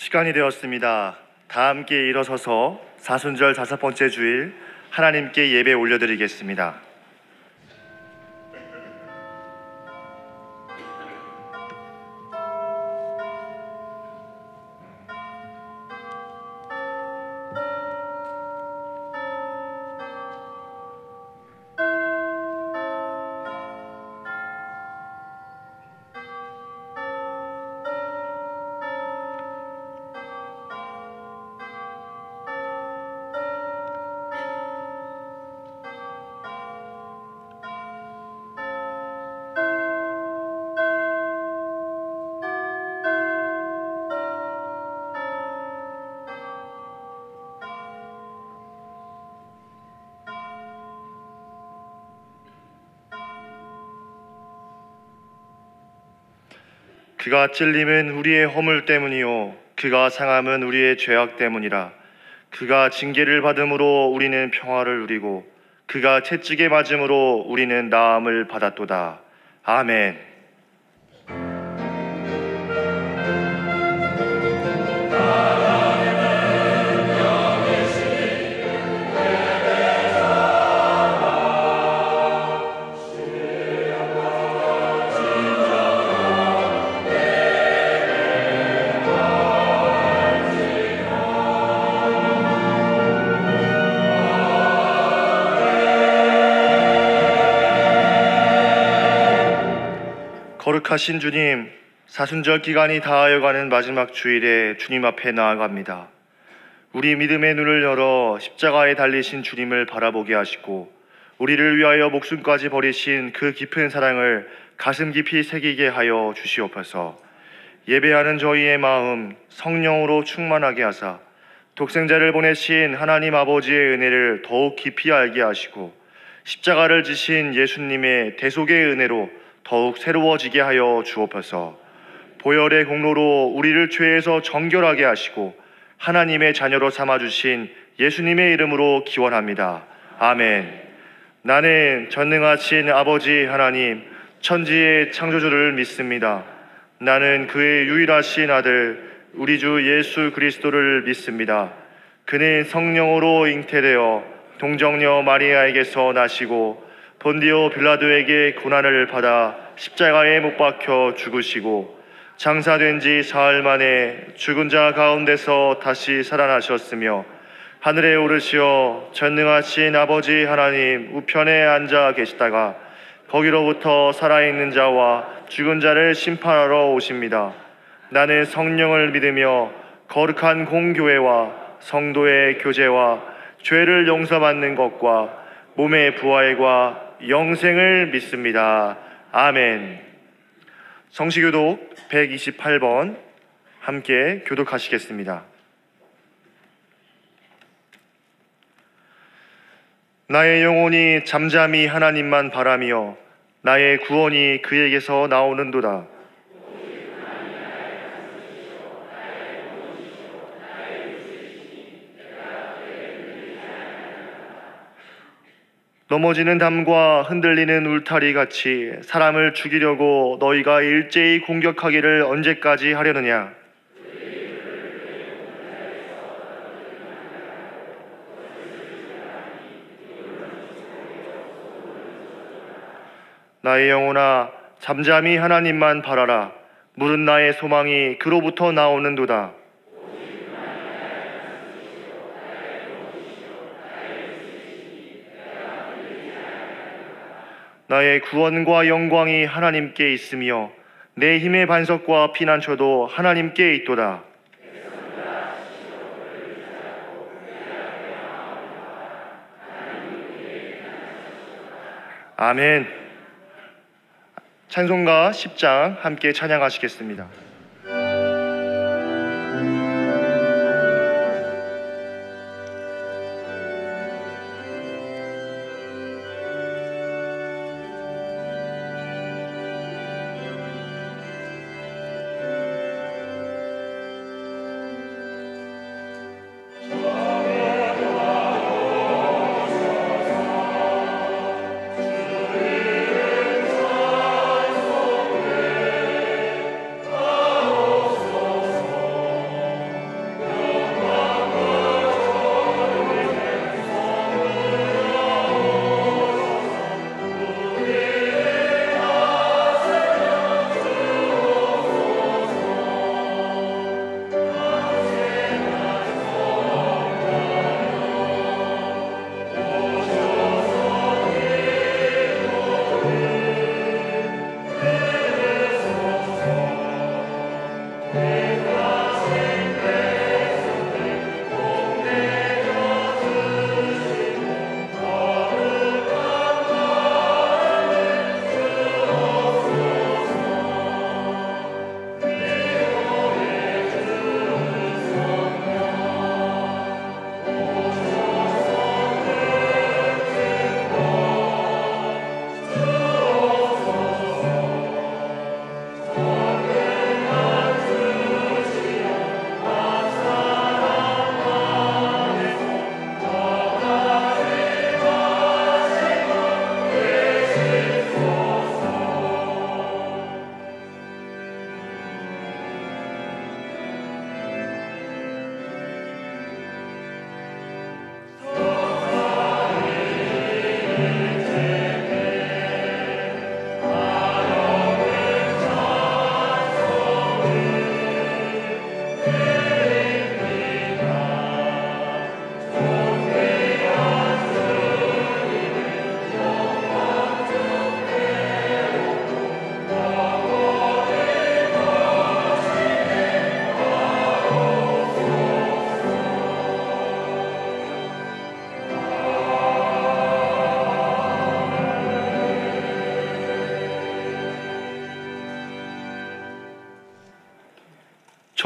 시간이 되었습니다. 다 함께 일어서서 사순절 5번째 주일 하나님께 예배 올려드리겠습니다. 그가 찔림은 우리의 허물 때문이요 그가 상함은 우리의 죄악 때문이라. 그가 징계를 받음으로 우리는 평화를 누리고 그가 채찍에 맞음으로 우리는 나음을 받았도다. 아멘. 거룩하신 주님, 사순절 기간이 다하여가는 마지막 주일에 주님 앞에 나아갑니다. 우리 믿음의 눈을 열어 십자가에 달리신 주님을 바라보게 하시고 우리를 위하여 목숨까지 버리신 그 깊은 사랑을 가슴 깊이 새기게 하여 주시옵소서. 예배하는 저희의 마음 성령으로 충만하게 하사 독생자를 보내신 하나님 아버지의 은혜를 더욱 깊이 알게 하시고 십자가를 지신 예수님의 대속의 은혜로 더욱 새로워지게 하여 주옵소서. 보혈의 공로로 우리를 죄에서 정결하게 하시고 하나님의 자녀로 삼아주신 예수님의 이름으로 기원합니다. 아멘. 나는 전능하신 아버지 하나님 천지의 창조주를 믿습니다. 나는 그의 유일하신 아들 우리 주 예수 그리스도를 믿습니다. 그는 성령으로 잉태되어 동정녀 마리아에게서 나시고 본디오 빌라도에게 고난을 받아 십자가에 못 박혀 죽으시고 장사된 지 사흘 만에 죽은 자 가운데서 다시 살아나셨으며 하늘에 오르시어 전능하신 아버지 하나님 우편에 앉아 계시다가 거기로부터 살아있는 자와 죽은 자를 심판하러 오십니다. 나는 성령을 믿으며 거룩한 공교회와 성도의 교제와 죄를 용서받는 것과 몸의 부활과 영생을 믿습니다. 아멘. 성시교독 128번 함께 교독하시겠습니다. 나의 영혼이 잠잠히 하나님만 바라며 나의 구원이 그에게서 나오는도다. 넘어지는 담과 흔들리는 울타리 같이 사람을 죽이려고 너희가 일제히 공격하기를 언제까지 하려느냐? 나의 영혼아 잠잠히 하나님만 바라라. 물은 나의 소망이 그로부터 나오는도다. 나의 구원과 영광이 하나님께 있으며 내 힘의 반석과 피난처도 하나님께 있도다. 아멘. 찬송가 10장 함께 찬양하시겠습니다. Oh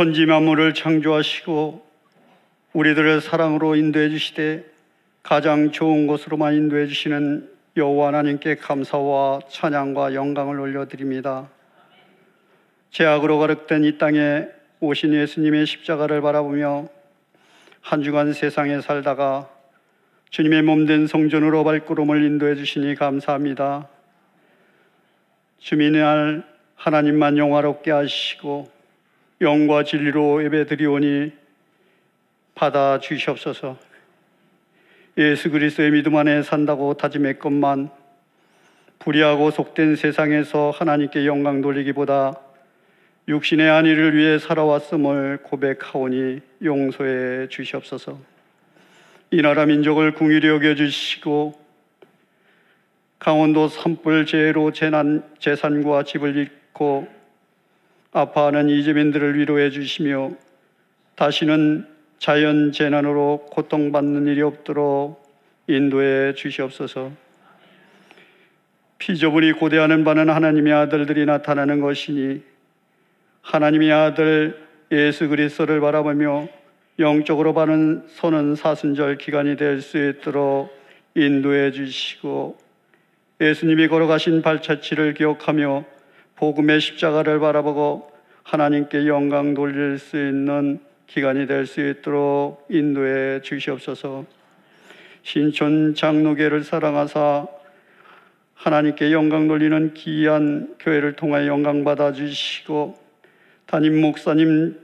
천지 만물을 창조하시고 우리들을 사랑으로 인도해 주시되 가장 좋은 곳으로만 인도해 주시는 여호와 하나님께 감사와 찬양과 영광을 올려드립니다. 죄악으로 가득된 이 땅에 오신 예수님의 십자가를 바라보며 한 주간 세상에 살다가 주님의 몸된 성전으로 발걸음을 인도해 주시니 감사합니다. 주민의 날 하나님만 영화롭게 하시고 영과 진리로 예배드리오니 받아 주시옵소서. 예수 그리스도의 믿음 안에 산다고 다짐했건만 불의하고 속된 세상에서 하나님께 영광 돌리기보다 육신의 안위를 위해 살아왔음을 고백하오니 용서해 주시옵소서. 이 나라 민족을 긍휼히 여겨주시고 강원도 산불 재해로 재산과 집을 잃고 아파하는 이재민들을 위로해 주시며 다시는 자연 재난으로 고통받는 일이 없도록 인도해 주시옵소서. 피조물이 고대하는 바는 하나님의 아들들이 나타나는 것이니 하나님의 아들 예수 그리스도를 바라보며 영적으로 바른 서는 사순절 기간이 될 수 있도록 인도해 주시고 예수님이 걸어가신 발자취를 기억하며 복음의 십자가를 바라보고 하나님께 영광 돌릴 수 있는 기간이 될 수 있도록 인도해 주시옵소서. 신촌 장로교를 사랑하사 하나님께 영광 돌리는 귀한 교회를 통하여 영광 받아 주시고 담임 목사님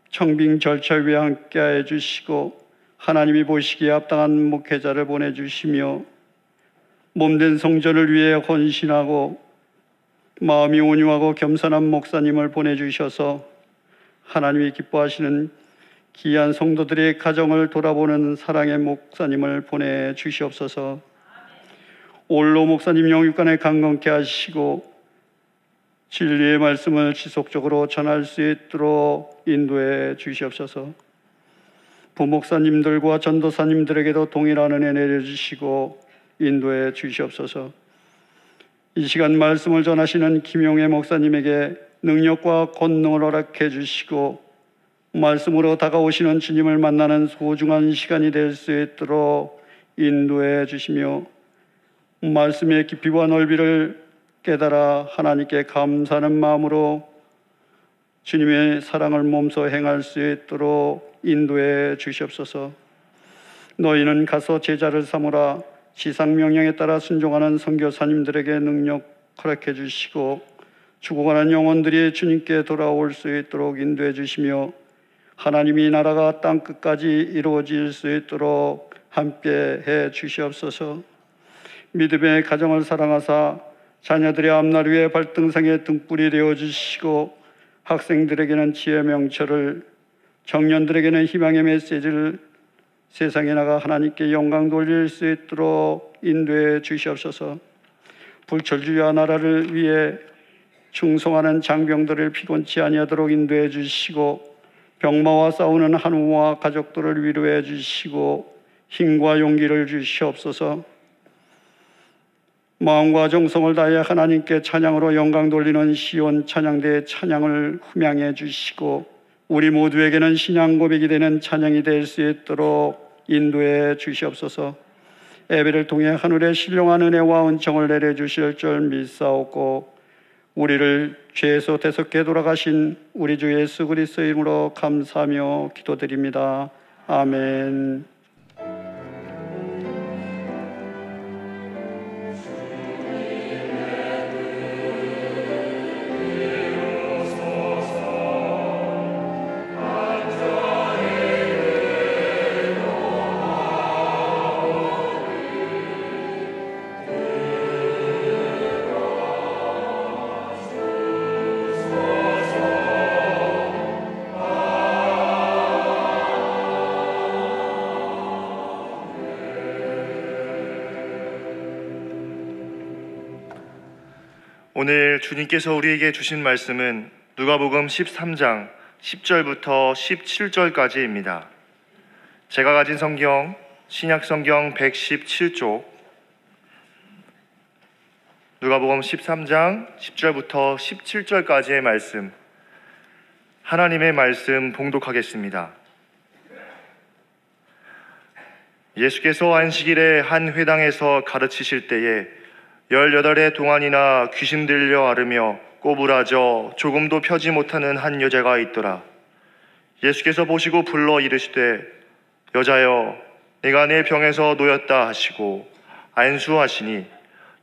청빙 절차 위에 함께해 주시고 하나님이 보시기에 합당한 목회자를 보내주시며 몸된 성전을 위해 헌신하고 마음이 온유하고 겸손한 목사님을 보내주셔서 하나님이 기뻐하시는 귀한 성도들의 가정을 돌아보는 사랑의 목사님을 보내주시옵소서. 올로 목사님 영육간에 강건케 하시고 진리의 말씀을 지속적으로 전할 수 있도록 인도해 주시옵소서. 부목사님들과 전도사님들에게도 동일한 은혜 내려주시고 인도해 주시옵소서. 이 시간 말씀을 전하시는 김용애 목사님에게 능력과 권능을 허락해 주시고 말씀으로 다가오시는 주님을 만나는 소중한 시간이 될 수 있도록 인도해 주시며 말씀의 깊이와 넓이를 깨달아 하나님께 감사하는 마음으로 주님의 사랑을 몸소 행할 수 있도록 인도해 주시옵소서. 너희는 가서 제자를 삼으라. 지상명령에 따라 순종하는 선교사님들에게 능력 허락해 주시고 죽어가는 영혼들이 주님께 돌아올 수 있도록 인도해 주시며 하나님이 나라가 땅끝까지 이루어질 수 있도록 함께 해 주시옵소서. 믿음의 가정을 사랑하사 자녀들의 앞날 위에 발등상의 등불이 되어 주시고 학생들에게는 지혜 명철을, 청년들에게는 희망의 메시지를 세상에 나가 하나님께 영광 돌릴 수 있도록 인도해 주시옵소서. 불철주야 나라를 위해 충성하는 장병들을 피곤치 아니하도록 인도해 주시고 병마와 싸우는 한우와 가족들을 위로해 주시고 힘과 용기를 주시옵소서. 마음과 정성을 다해 하나님께 찬양으로 영광 돌리는 시온 찬양대의 찬양을 흠양해 주시고 우리 모두에게는 신앙 고백이 되는 찬양이 될 수 있도록 인도해 주시옵소서. 예배를 통해 하늘의 신령한 은혜와 은총을 내려주실 줄 믿사옵고 우리를 죄에서 대속해 돌아가신 우리 주 예수 그리스도의 이름으로 감사하며 기도드립니다. 아멘. 오늘 주님께서 우리에게 주신 말씀은 누가복음 13장 10절부터 17절까지입니다. 제가 가진 성경 신약성경 117쪽 누가복음 13장 10절부터 17절까지의 말씀 하나님의 말씀 봉독하겠습니다. 예수께서 안식일에 한 회당에서 가르치실 때에 18해 동안이나 귀신 들려 앓으며 꼬부라져 조금도 펴지 못하는 한 여자가 있더라. 예수께서 보시고 불러 이르시되 여자여 내가 내 병에서 놓였다 하시고 안수하시니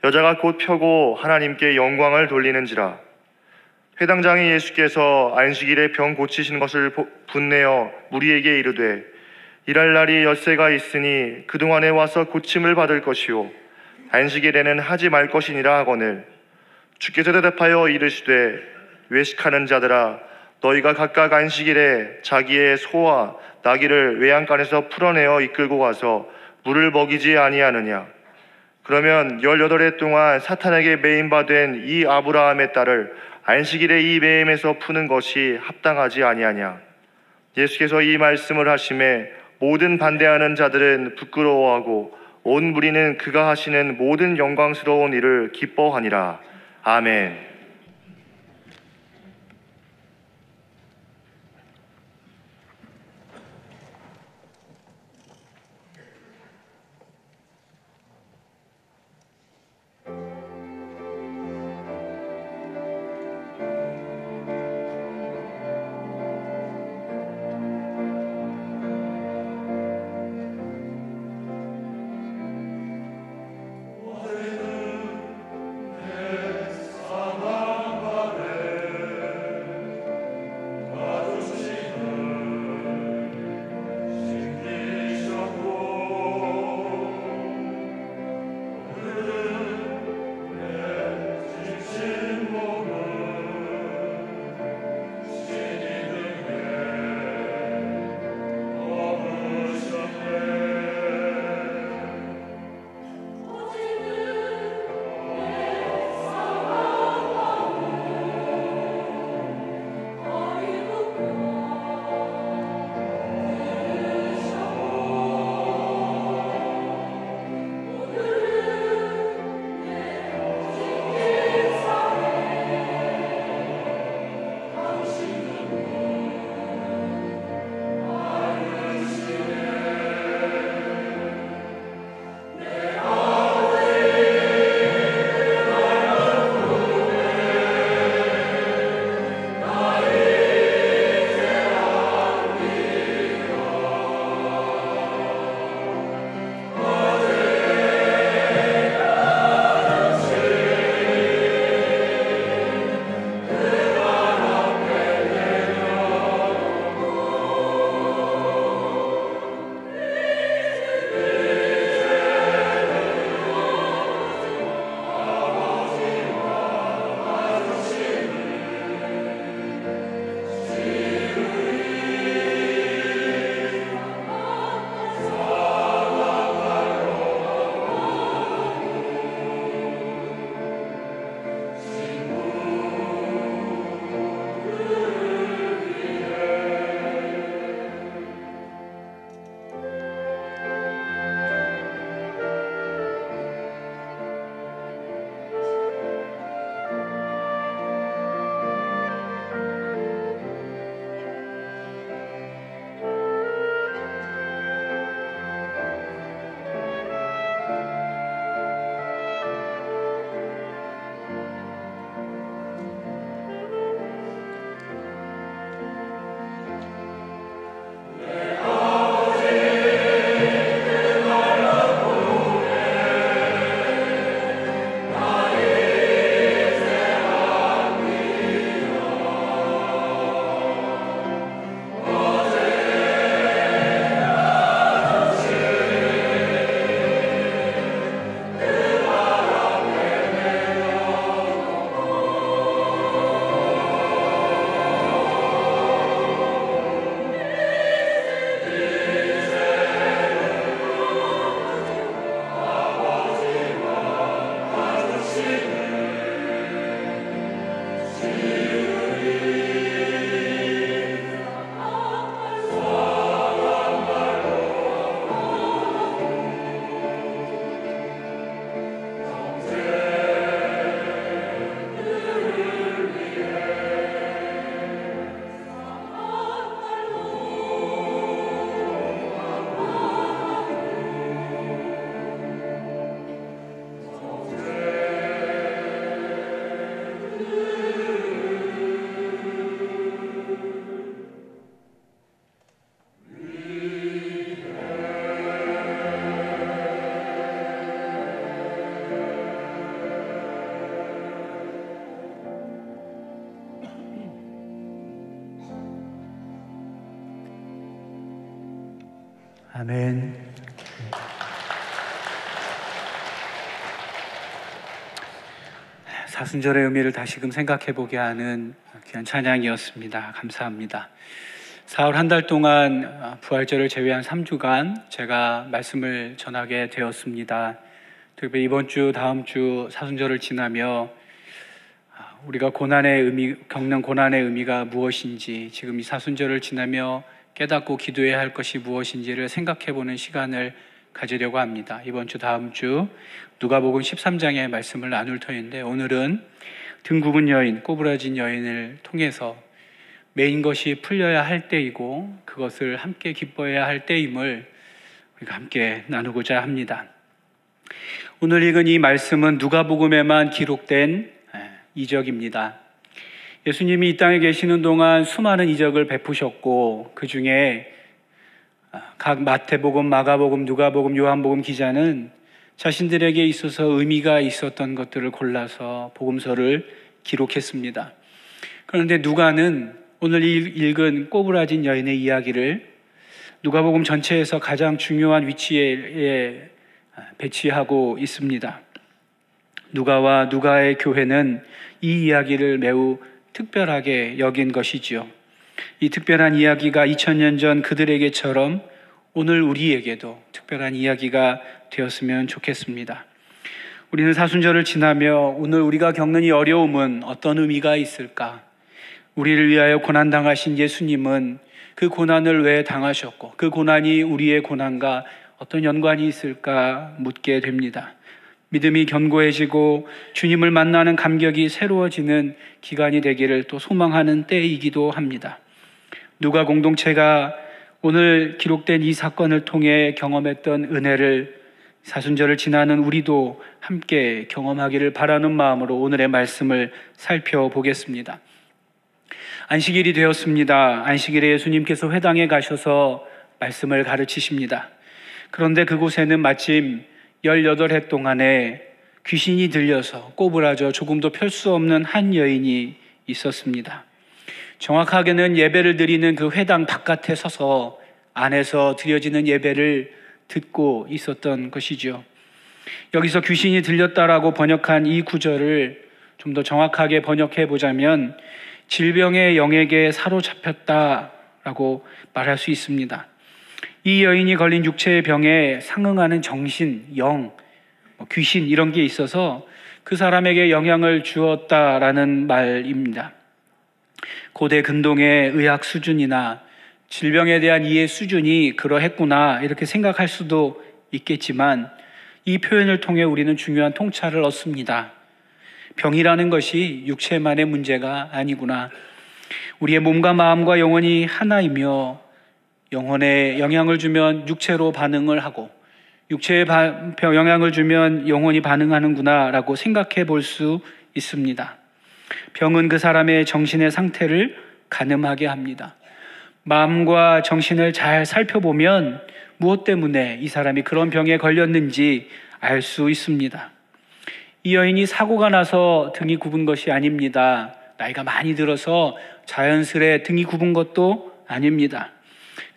여자가 곧 펴고 하나님께 영광을 돌리는지라. 회당장이 예수께서 안식일에 병 고치신 것을 분내어 무리에게 이르되 일할 날이 엿새가 있으니 그동안에 와서 고침을 받을 것이요 안식일에는 하지 말 것이니라 하거늘 주께서 대답하여 이르시되 외식하는 자들아 너희가 각각 안식일에 자기의 소와 나귀를 외양간에서 풀어내어 이끌고 가서 물을 먹이지 아니하느냐. 그러면 18해 동안 사탄에게 매임받은 이 아브라함의 딸을 안식일에 이 매임에서 푸는 것이 합당하지 아니하냐. 예수께서 이 말씀을 하심에 모든 반대하는 자들은 부끄러워하고 온 무리는 그가 하시는 모든 영광스러운 일을 기뻐하니라. 아멘. 아멘. 사순절의 의미를 다시금 생각해 보게 하는 귀한 찬양이었습니다. 감사합니다. 4월 한 달 동안 부활절을 제외한 3주간 제가 말씀을 전하게 되었습니다. 특히 이번 주, 다음 주 사순절을 지나며 우리가 겪는 고난의 의미가 무엇인지, 지금 이 사순절을 지나며 깨닫고 기도해야 할 것이 무엇인지를 생각해보는 시간을 가지려고 합니다. 이번 주, 다음 주 누가복음 13장의 말씀을 나눌 터인데, 오늘은 등 굽은 여인, 꼬부라진 여인을 통해서 메인 것이 풀려야 할 때이고 그것을 함께 기뻐해야 할 때임을 우리가 함께 나누고자 합니다. 오늘 읽은 이 말씀은 누가복음에만 기록된 이적입니다. 예수님이 이 땅에 계시는 동안 수많은 이적을 베푸셨고, 그 중에 각 마태복음, 마가복음, 누가복음, 요한복음 기자는 자신들에게 있어서 의미가 있었던 것들을 골라서 복음서를 기록했습니다. 그런데 누가는 오늘 읽은 꼬부라진 여인의 이야기를 누가복음 전체에서 가장 중요한 위치에 배치하고 있습니다. 누가와 누가의 교회는 이 이야기를 매우 특별하게 여긴 것이지요. 이 특별한 이야기가 2000년 전 그들에게처럼 오늘 우리에게도 특별한 이야기가 되었으면 좋겠습니다. 우리는 사순절을 지나며 오늘 우리가 겪는 이 어려움은 어떤 의미가 있을까? 우리를 위하여 고난당하신 예수님은 그 고난을 왜 당하셨고, 그 고난이 우리의 고난과 어떤 연관이 있을까 묻게 됩니다. 믿음이 견고해지고 주님을 만나는 감격이 새로워지는 기간이 되기를 또 소망하는 때이기도 합니다. 누가 공동체가 오늘 기록된 이 사건을 통해 경험했던 은혜를 사순절을 지나는 우리도 함께 경험하기를 바라는 마음으로 오늘의 말씀을 살펴보겠습니다. 안식일이 되었습니다. 안식일에 예수님께서 회당에 가셔서 말씀을 가르치십니다. 그런데 그곳에는 마침 18해 동안에 귀신이 들려서 꼬부라져 조금도 펼 수 없는 한 여인이 있었습니다. 정확하게는 예배를 드리는 그 회당 바깥에 서서 안에서 드려지는 예배를 듣고 있었던 것이죠. 여기서 귀신이 들렸다라고 번역한 이 구절을 좀 더 정확하게 번역해 보자면 질병의 영에게 사로잡혔다라고 말할 수 있습니다. 이 여인이 걸린 육체의 병에 상응하는 정신, 영, 귀신 이런 게 있어서 그 사람에게 영향을 주었다라는 말입니다. 고대 근동의 의학 수준이나 질병에 대한 이해 수준이 그러했구나 이렇게 생각할 수도 있겠지만, 이 표현을 통해 우리는 중요한 통찰을 얻습니다. 병이라는 것이 육체만의 문제가 아니구나. 우리의 몸과 마음과 영혼이 하나이며 영혼에 영향을 주면 육체로 반응을 하고 육체에 영향을 주면 영혼이 반응하는구나 라고 생각해 볼 수 있습니다. 병은 그 사람의 정신의 상태를 가늠하게 합니다. 마음과 정신을 잘 살펴보면 무엇 때문에 이 사람이 그런 병에 걸렸는지 알 수 있습니다. 이 여인이 사고가 나서 등이 굽은 것이 아닙니다. 나이가 많이 들어서 자연스레 등이 굽은 것도 아닙니다.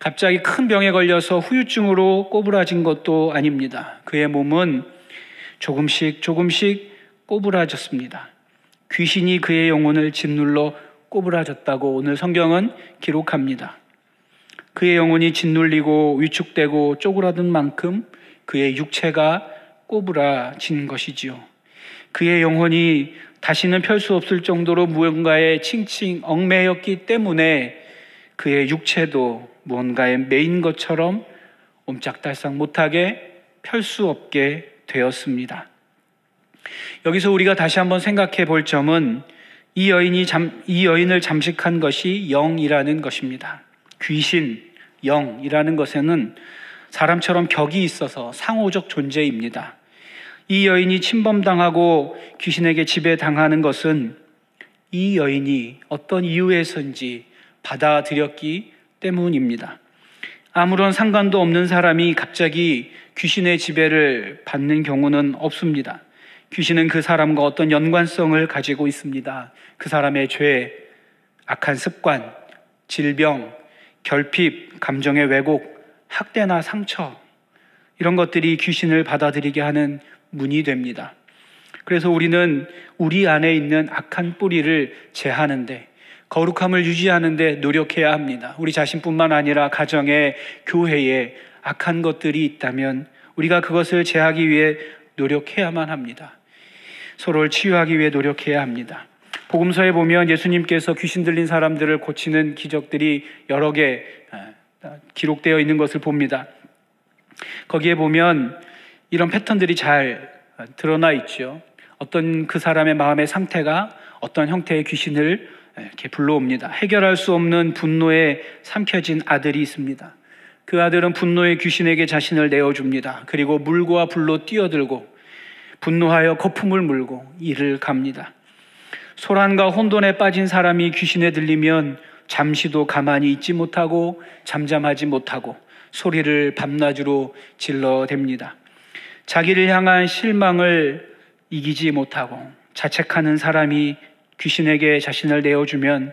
갑자기 큰 병에 걸려서 후유증으로 꼬부라진 것도 아닙니다. 그의 몸은 조금씩 꼬부라졌습니다. 귀신이 그의 영혼을 짓눌러 꼬부라졌다고 오늘 성경은 기록합니다. 그의 영혼이 짓눌리고 위축되고 쪼그라든 만큼 그의 육체가 꼬부라진 것이지요. 그의 영혼이 다시는 펼 수 없을 정도로 무언가에 칭칭 얽매였기 때문에 그의 육체도 무언가에 매인 것처럼 옴짝달싹 못하게 펼 수 없게 되었습니다. 여기서 우리가 다시 한번 생각해 볼 점은 이 여인을 잠식한 것이 영이라는 것입니다. 귀신, 영이라는 것에는 사람처럼 격이 있어서 상호적 존재입니다. 이 여인이 침범당하고 귀신에게 지배당하는 것은 이 여인이 어떤 이유에서인지 받아들였기 때문입니다. 아무런 상관도 없는 사람이 갑자기 귀신의 지배를 받는 경우는 없습니다. 귀신은 그 사람과 어떤 연관성을 가지고 있습니다. 그 사람의 죄, 악한 습관, 질병, 결핍, 감정의 왜곡, 학대나 상처, 이런 것들이 귀신을 받아들이게 하는 문이 됩니다. 그래서 우리는 우리 안에 있는 악한 뿌리를 제하는데, 거룩함을 유지하는데 노력해야 합니다. 우리 자신뿐만 아니라 가정에, 교회에 악한 것들이 있다면 우리가 그것을 제하기 위해 노력해야만 합니다. 서로를 치유하기 위해 노력해야 합니다. 복음서에 보면 예수님께서 귀신 들린 사람들을 고치는 기적들이 여러 개 기록되어 있는 것을 봅니다. 거기에 보면 이런 패턴들이 잘 드러나 있죠. 어떤 그 사람의 마음의 상태가 어떤 형태의 귀신을 이렇게 불러옵니다. 해결할 수 없는 분노에 삼켜진 아들이 있습니다. 그 아들은 분노의 귀신에게 자신을 내어줍니다. 그리고 물과 불로 뛰어들고 분노하여 거품을 물고 이를 갑니다. 소란과 혼돈에 빠진 사람이 귀신에 들리면 잠시도 가만히 있지 못하고 잠잠하지 못하고 소리를 밤낮으로 질러댑니다. 자기를 향한 실망을 이기지 못하고 자책하는 사람이 귀신에게 자신을 내어주면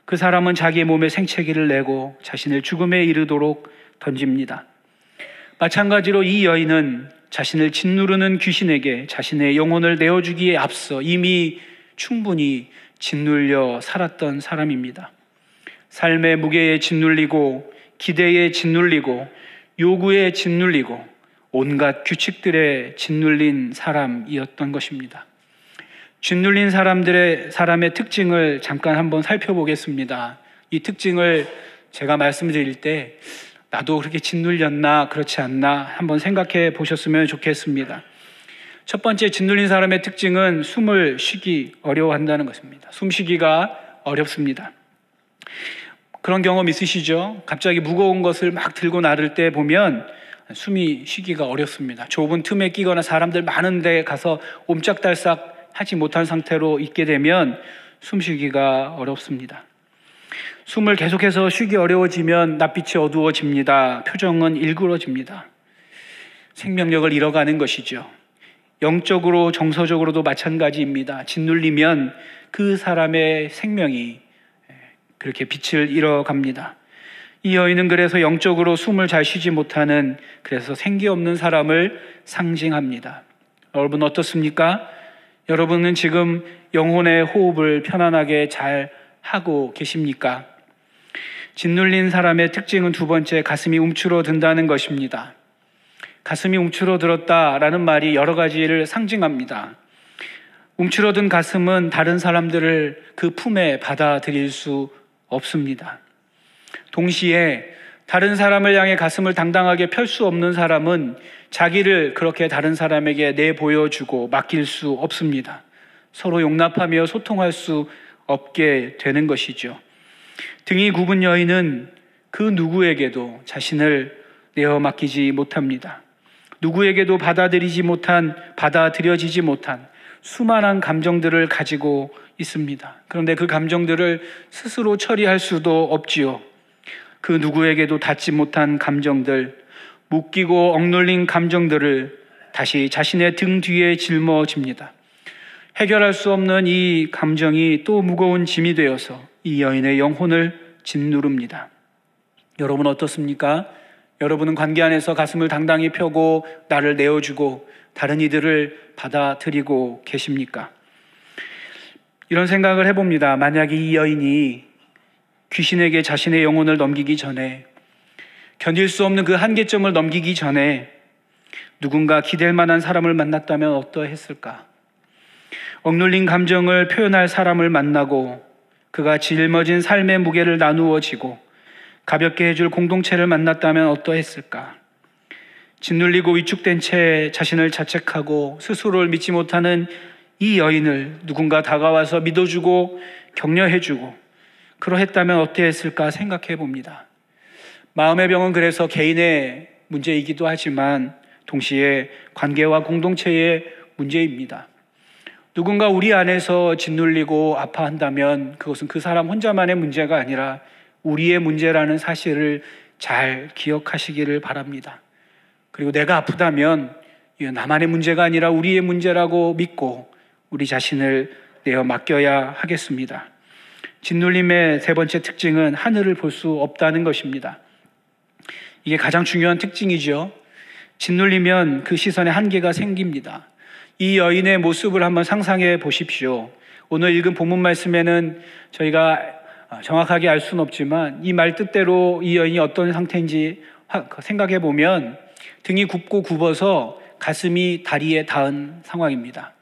그 사람은 자기의 몸에 생채기를 내고 자신을 죽음에 이르도록 던집니다. 마찬가지로 이 여인은 자신을 짓누르는 귀신에게 자신의 영혼을 내어주기에 앞서 이미 충분히 짓눌려 살았던 사람입니다. 삶의 무게에 짓눌리고 기대에 짓눌리고 요구에 짓눌리고 온갖 규칙들에 짓눌린 사람이었던 것입니다. 짓눌린 사람의 특징을 잠깐 한번 살펴보겠습니다. 이 특징을 제가 말씀드릴 때 나도 그렇게 짓눌렸나 그렇지 않나 한번 생각해 보셨으면 좋겠습니다. 첫 번째, 짓눌린 사람의 특징은 숨을 쉬기 어려워한다는 것입니다. 숨쉬기가 어렵습니다. 그런 경험 있으시죠? 갑자기 무거운 것을 막 들고 나를 때 보면 숨이 쉬기가 어렵습니다. 좁은 틈에 끼거나 사람들 많은 데 가서 옴짝달싹 하지 못한 상태로 있게 되면 숨쉬기가 어렵습니다. 숨을 계속해서 쉬기 어려워지면 낯빛이 어두워집니다. 표정은 일그러집니다. 생명력을 잃어가는 것이죠. 영적으로 정서적으로도 마찬가지입니다. 짓눌리면 그 사람의 생명이 그렇게 빛을 잃어갑니다. 이 여인은 그래서 영적으로 숨을 잘 쉬지 못하는, 그래서 생기 없는 사람을 상징합니다. 여러분 어떻습니까? 여러분은 지금 영혼의 호흡을 편안하게 잘 하고 계십니까? 짓눌린 사람의 특징은 두 번째, 가슴이 움츠러든다는 것입니다. 가슴이 움츠러들었다라는 말이 여러 가지를 상징합니다. 움츠러든 가슴은 다른 사람들을 그 품에 받아들일 수 없습니다. 동시에 다른 사람을 향해 가슴을 당당하게 펼 수 없는 사람은 자기를 그렇게 다른 사람에게 내보여주고 맡길 수 없습니다. 서로 용납하며 소통할 수 없게 되는 것이죠. 등이 굽은 여인은 그 누구에게도 자신을 내어 맡기지 못합니다. 누구에게도 받아들여지지 못한 수많은 감정들을 가지고 있습니다. 그런데 그 감정들을 스스로 처리할 수도 없지요. 그 누구에게도 닿지 못한 감정들, 묶이고 억눌린 감정들을 다시 자신의 등 뒤에 짊어집니다. 해결할 수 없는 이 감정이 또 무거운 짐이 되어서 이 여인의 영혼을 짓누릅니다. 여러분 어떻습니까? 여러분은 관계 안에서 가슴을 당당히 펴고 나를 내어주고 다른 이들을 받아들이고 계십니까? 이런 생각을 해봅니다. 만약에 이 여인이 귀신에게 자신의 영혼을 넘기기 전에, 견딜 수 없는 그 한계점을 넘기기 전에 누군가 기댈 만한 사람을 만났다면 어떠했을까? 억눌린 감정을 표현할 사람을 만나고 그가 짊어진 삶의 무게를 나누어 지고 가볍게 해줄 공동체를 만났다면 어떠했을까? 짓눌리고 위축된 채 자신을 자책하고 스스로를 믿지 못하는 이 여인을 누군가 다가와서 믿어주고 격려해주고 그러했다면 어떠했을까 생각해 봅니다. 마음의 병은 그래서 개인의 문제이기도 하지만 동시에 관계와 공동체의 문제입니다. 누군가 우리 안에서 짓눌리고 아파한다면 그것은 그 사람 혼자만의 문제가 아니라 우리의 문제라는 사실을 잘 기억하시기를 바랍니다. 그리고 내가 아프다면 이건 나만의 문제가 아니라 우리의 문제라고 믿고 우리 자신을 내어 맡겨야 하겠습니다. 짓눌림의 세 번째 특징은 하늘을 볼 수 없다는 것입니다. 이게 가장 중요한 특징이죠. 짓눌리면 그 시선에 한계가 생깁니다. 이 여인의 모습을 한번 상상해 보십시오. 오늘 읽은 본문 말씀에는 저희가 정확하게 알 수는 없지만 이 말 뜻대로 이 여인이 어떤 상태인지 생각해 보면 등이 굽고 굽어서 가슴이 다리에 닿은 상황입니다.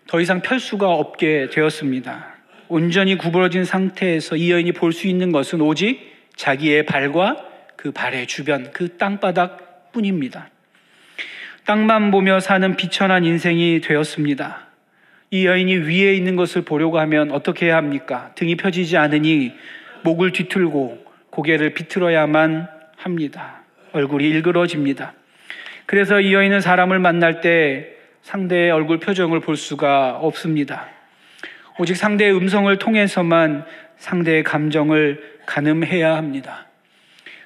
더 이상 펼 수가 없게 되었습니다. 온전히 구부러진 상태에서 이 여인이 볼 수 있는 것은 오직 자기의 발과 그 발의 주변, 그 땅바닥 뿐입니다. 땅만 보며 사는 비천한 인생이 되었습니다. 이 여인이 위에 있는 것을 보려고 하면 어떻게 해야 합니까? 등이 펴지지 않으니 목을 뒤틀고 고개를 비틀어야만 합니다. 얼굴이 일그러집니다. 그래서 이 여인은 사람을 만날 때 상대의 얼굴 표정을 볼 수가 없습니다. 오직 상대의 음성을 통해서만 상대의 감정을 가늠해야 합니다.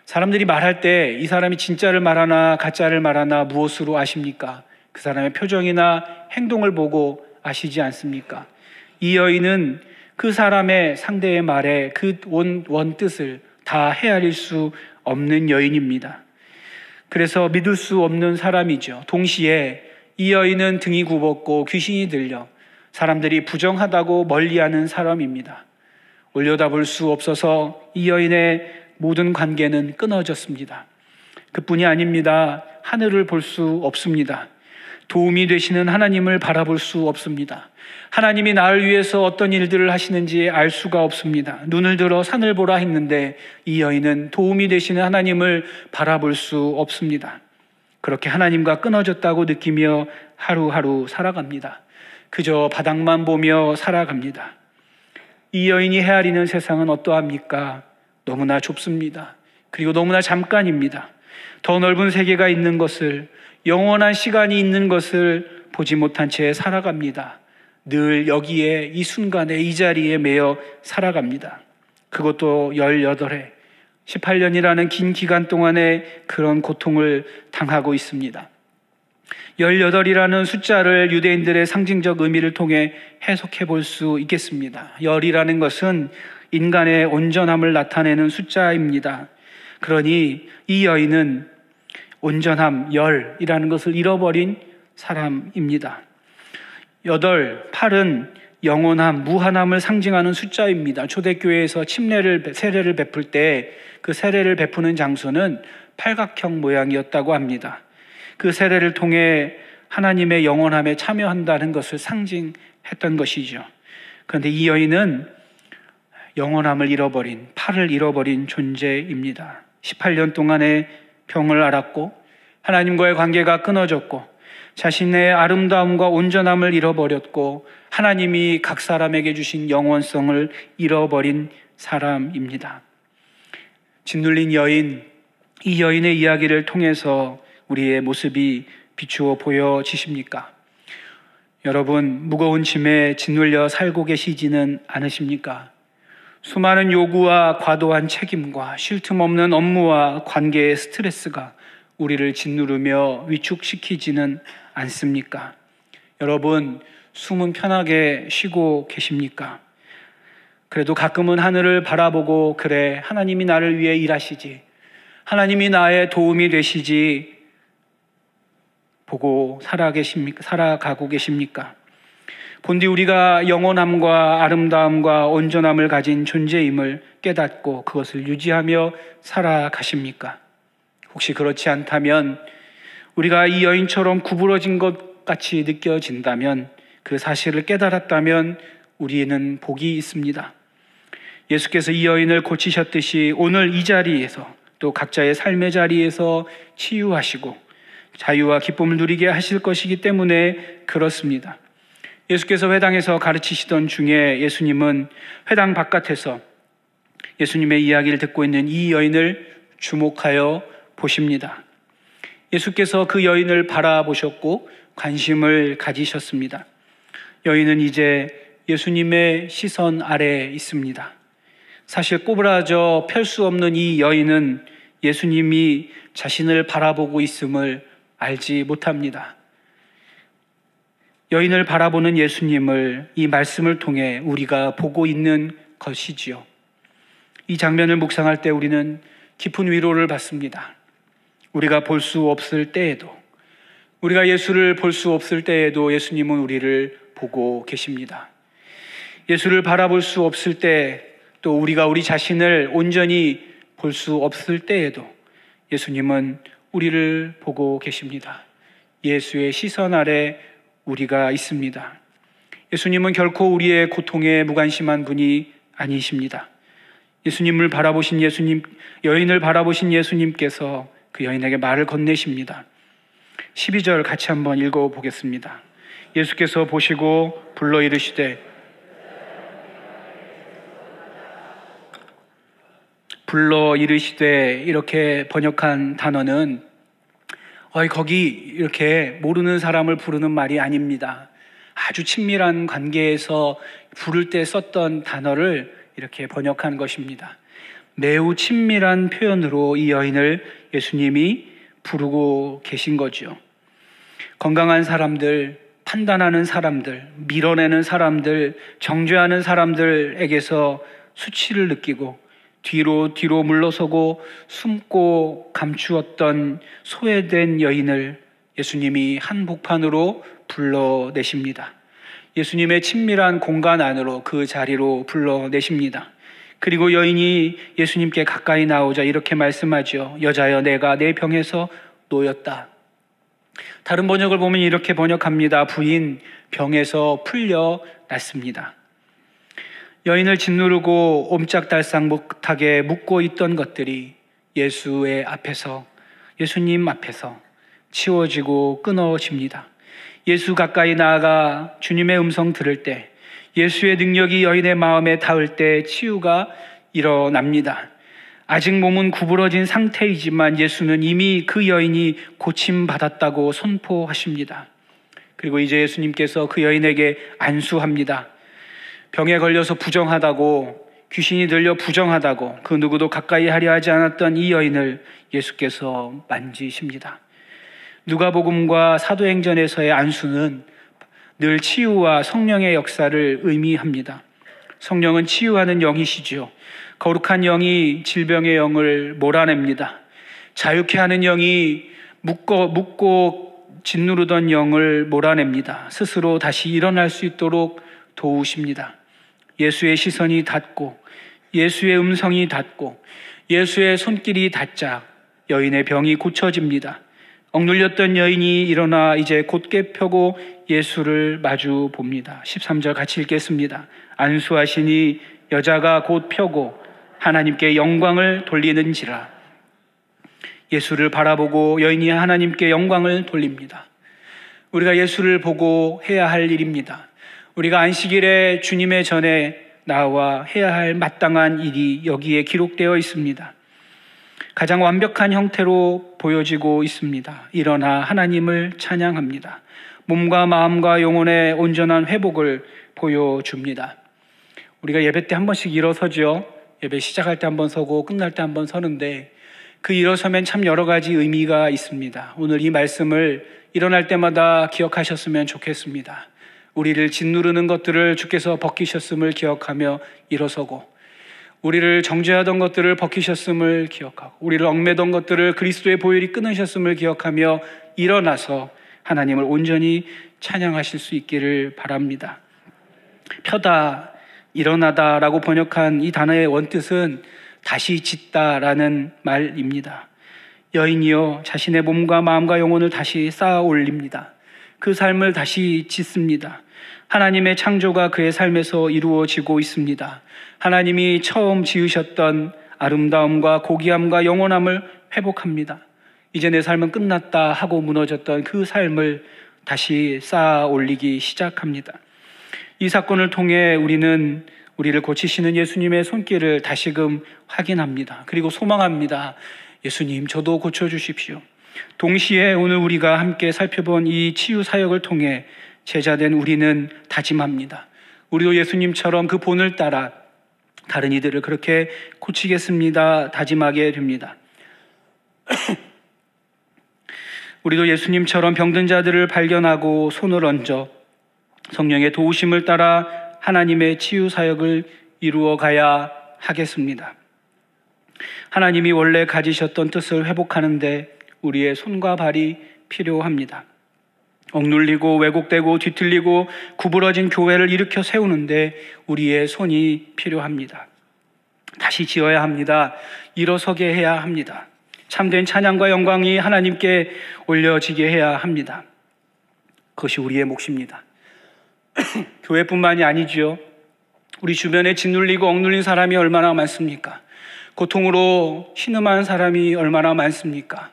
사람들이 말할 때 이 사람이 진짜를 말하나 가짜를 말하나 무엇으로 아십니까? 그 사람의 표정이나 행동을 보고 아시지 않습니까? 이 여인은 그 사람의 상대의 말에 그 원뜻을 다 헤아릴 수 없는 여인입니다. 그래서 믿을 수 없는 사람이죠. 동시에 이 여인은 등이 굽었고 귀신이 들려 사람들이 부정하다고 멀리하는 사람입니다. 올려다볼 수 없어서 이 여인의 모든 관계는 끊어졌습니다. 그뿐이 아닙니다. 하늘을 볼 수 없습니다. 도움이 되시는 하나님을 바라볼 수 없습니다. 하나님이 나를 위해서 어떤 일들을 하시는지 알 수가 없습니다. 눈을 들어 산을 보라 했는데 이 여인은 도움이 되시는 하나님을 바라볼 수 없습니다. 그렇게 하나님과 끊어졌다고 느끼며 하루하루 살아갑니다. 그저 바닥만 보며 살아갑니다. 이 여인이 헤아리는 세상은 어떠합니까? 너무나 좁습니다. 그리고 너무나 잠깐입니다. 더 넓은 세계가 있는 것을, 영원한 시간이 있는 것을 보지 못한 채 살아갑니다. 늘 여기에 이 순간에 이 자리에 매여 살아갑니다. 그것도 18해, 18년이라는 긴 기간 동안에 그런 고통을 당하고 있습니다. 18이라는 숫자를 유대인들의 상징적 의미를 통해 해석해 볼 수 있겠습니다. 열이라는 것은 인간의 온전함을 나타내는 숫자입니다. 그러니 이 여인은 온전함, 열이라는 것을 잃어버린 사람입니다. 8은 영원함, 무한함을 상징하는 숫자입니다. 초대교회에서 세례를 베풀 때 그 세례를 베푸는 장소는 팔각형 모양이었다고 합니다. 그 세례를 통해 하나님의 영원함에 참여한다는 것을 상징했던 것이죠. 그런데 이 여인은 영원함을 잃어버린, 팔을 잃어버린 존재입니다. 18년 동안의 병을 앓았고 하나님과의 관계가 끊어졌고 자신의 아름다움과 온전함을 잃어버렸고 하나님이 각 사람에게 주신 영원성을 잃어버린 사람입니다. 짓눌린 여인, 이 여인의 이야기를 통해서 우리의 모습이 비추어 보여지십니까? 여러분, 무거운 짐에 짓눌려 살고 계시지는 않으십니까? 수많은 요구와 과도한 책임과 쉴 틈 없는 업무와 관계의 스트레스가 우리를 짓누르며 위축시키지는 않습니까? 여러분, 숨은 편하게 쉬고 계십니까? 그래도 가끔은 하늘을 바라보고 그래, 하나님이 나를 위해 일하시지, 하나님이 나의 도움이 되시지 보고 살아가고 계십니까? 본디 우리가 영원함과 아름다움과 온전함을 가진 존재임을 깨닫고 그것을 유지하며 살아가십니까? 혹시 그렇지 않다면 우리가 이 여인처럼 구부러진 것 같이 느껴진다면, 그 사실을 깨달았다면 우리는 복이 있습니다. 예수께서 이 여인을 고치셨듯이 오늘 이 자리에서 또 각자의 삶의 자리에서 치유하시고 자유와 기쁨을 누리게 하실 것이기 때문에 그렇습니다. 예수께서 회당에서 가르치시던 중에 예수님은 회당 바깥에서 예수님의 이야기를 듣고 있는 이 여인을 주목하여 보십니다. 예수께서 그 여인을 바라보셨고 관심을 가지셨습니다. 여인은 이제 예수님의 시선 아래에 있습니다. 사실 꼬부라져 펼 수 없는 이 여인은 예수님이 자신을 바라보고 있음을 알지 못합니다. 여인을 바라보는 예수님을 이 말씀을 통해 우리가 보고 있는 것이지요. 이 장면을 묵상할 때 우리는 깊은 위로를 받습니다. 우리가 볼 수 없을 때에도, 우리가 예수를 볼 수 없을 때에도 예수님은 우리를 보고 계십니다. 예수를 바라볼 수 없을 때, 또 우리가 우리 자신을 온전히 볼 수 없을 때에도 예수님은 우리를 보고 계십니다. 예수의 시선 아래 우리가 있습니다. 예수님은 결코 우리의 고통에 무관심한 분이 아니십니다. 예수님을 바라보신 여인을 바라보신 예수님께서 그 여인에게 말을 건네십니다. 12절 같이 한번 읽어보겠습니다. 예수께서 보시고 불러 이르시되, 이렇게 번역한 단어는 거기 이렇게 모르는 사람을 부르는 말이 아닙니다. 아주 친밀한 관계에서 부를 때 썼던 단어를 이렇게 번역한 것입니다. 매우 친밀한 표현으로 이 여인을 예수님이 부르고 계신 거죠. 건강한 사람들, 판단하는 사람들, 밀어내는 사람들, 정죄하는 사람들에게서 수치를 느끼고 뒤로 물러서고 숨고 감추었던 소외된 여인을 예수님이 한복판으로 불러내십니다. 예수님의 친밀한 공간 안으로, 그 자리로 불러내십니다. 그리고 여인이 예수님께 가까이 나오자 이렇게 말씀하죠. 여자여, 내가 내 병에서 놓였다. 다른 번역을 보면 이렇게 번역합니다. 부인, 병에서 풀려났습니다. 여인을 짓누르고 옴짝달싹 못하게 묶고 있던 것들이 예수님 앞에서 치워지고 끊어집니다. 예수 가까이 나아가 주님의 음성 들을 때, 예수의 능력이 여인의 마음에 닿을 때 치유가 일어납니다. 아직 몸은 구부러진 상태이지만 예수는 이미 그 여인이 고침받았다고 선포하십니다. 그리고 이제 예수님께서 그 여인에게 안수합니다. 병에 걸려서 부정하다고, 귀신이 들려 부정하다고 그 누구도 가까이 하려 하지 않았던 이 여인을 예수께서 만지십니다. 누가복음과 사도행전에서의 안수는 늘 치유와 성령의 역사를 의미합니다. 성령은 치유하는 영이시죠. 거룩한 영이 질병의 영을 몰아냅니다. 자유케 하는 영이 묶고 짓누르던 영을 몰아냅니다. 스스로 다시 일어날 수 있도록 도우십니다. 예수의 시선이 닿고, 예수의 음성이 닿고, 예수의 손길이 닿자 여인의 병이 고쳐집니다. 억눌렸던 여인이 일어나 이제 곧게 펴고 예수를 마주 봅니다. 13절 같이 읽겠습니다. 안수하시니 여자가 곧 펴고 하나님께 영광을 돌리는지라. 예수를 바라보고 여인이 하나님께 영광을 돌립니다. 우리가 예수를 보고 해야 할 일입니다. 우리가 안식일에 주님의 전에 나와 해야 할 마땅한 일이 여기에 기록되어 있습니다. 가장 완벽한 형태로 보여지고 있습니다. 일어나 하나님을 찬양합니다. 몸과 마음과 영혼의 온전한 회복을 보여줍니다. 우리가 예배 때 한 번씩 일어서죠. 예배 시작할 때 한 번 서고 끝날 때 한 번 서는데, 그 일어서면 참 여러 가지 의미가 있습니다. 오늘 이 말씀을 일어날 때마다 기억하셨으면 좋겠습니다. 우리를 짓누르는 것들을 주께서 벗기셨음을 기억하며 일어서고, 우리를 정죄하던 것들을 벗기셨음을 기억하고, 우리를 얽매던 것들을 그리스도의 보혈이 끊으셨음을 기억하며 일어나서 하나님을 온전히 찬양하실 수 있기를 바랍니다. 펴다, 일어나다라고 번역한 이 단어의 원뜻은 다시 짓다라는 말입니다. 여인이요, 자신의 몸과 마음과 영혼을 다시 쌓아 올립니다. 그 삶을 다시 짓습니다. 하나님의 창조가 그의 삶에서 이루어지고 있습니다. 하나님이 처음 지으셨던 아름다움과 고귀함과 영원함을 회복합니다. 이제 내 삶은 끝났다 하고 무너졌던 그 삶을 다시 쌓아 올리기 시작합니다. 이 사건을 통해 우리는 우리를 고치시는 예수님의 손길을 다시금 확인합니다. 그리고 소망합니다. 예수님, 저도 고쳐주십시오. 동시에 오늘 우리가 함께 살펴본 이 치유 사역을 통해 제자된 우리는 다짐합니다. 우리도 예수님처럼 그 본을 따라 다른 이들을 그렇게 고치겠습니다. 다짐하게 됩니다. 우리도 예수님처럼 병든 자들을 발견하고 손을 얹어 성령의 도우심을 따라 하나님의 치유 사역을 이루어 가야 하겠습니다. 하나님이 원래 가지셨던 뜻을 회복하는데 우리의 손과 발이 필요합니다. 억눌리고 왜곡되고 뒤틀리고 구부러진 교회를 일으켜 세우는데 우리의 손이 필요합니다. 다시 지어야 합니다. 일어서게 해야 합니다. 참된 찬양과 영광이 하나님께 올려지게 해야 합니다. 그것이 우리의 몫입니다. 교회뿐만이 아니지요. 우리 주변에 짓눌리고 억눌린 사람이 얼마나 많습니까? 고통으로 신음하는 사람이 얼마나 많습니까?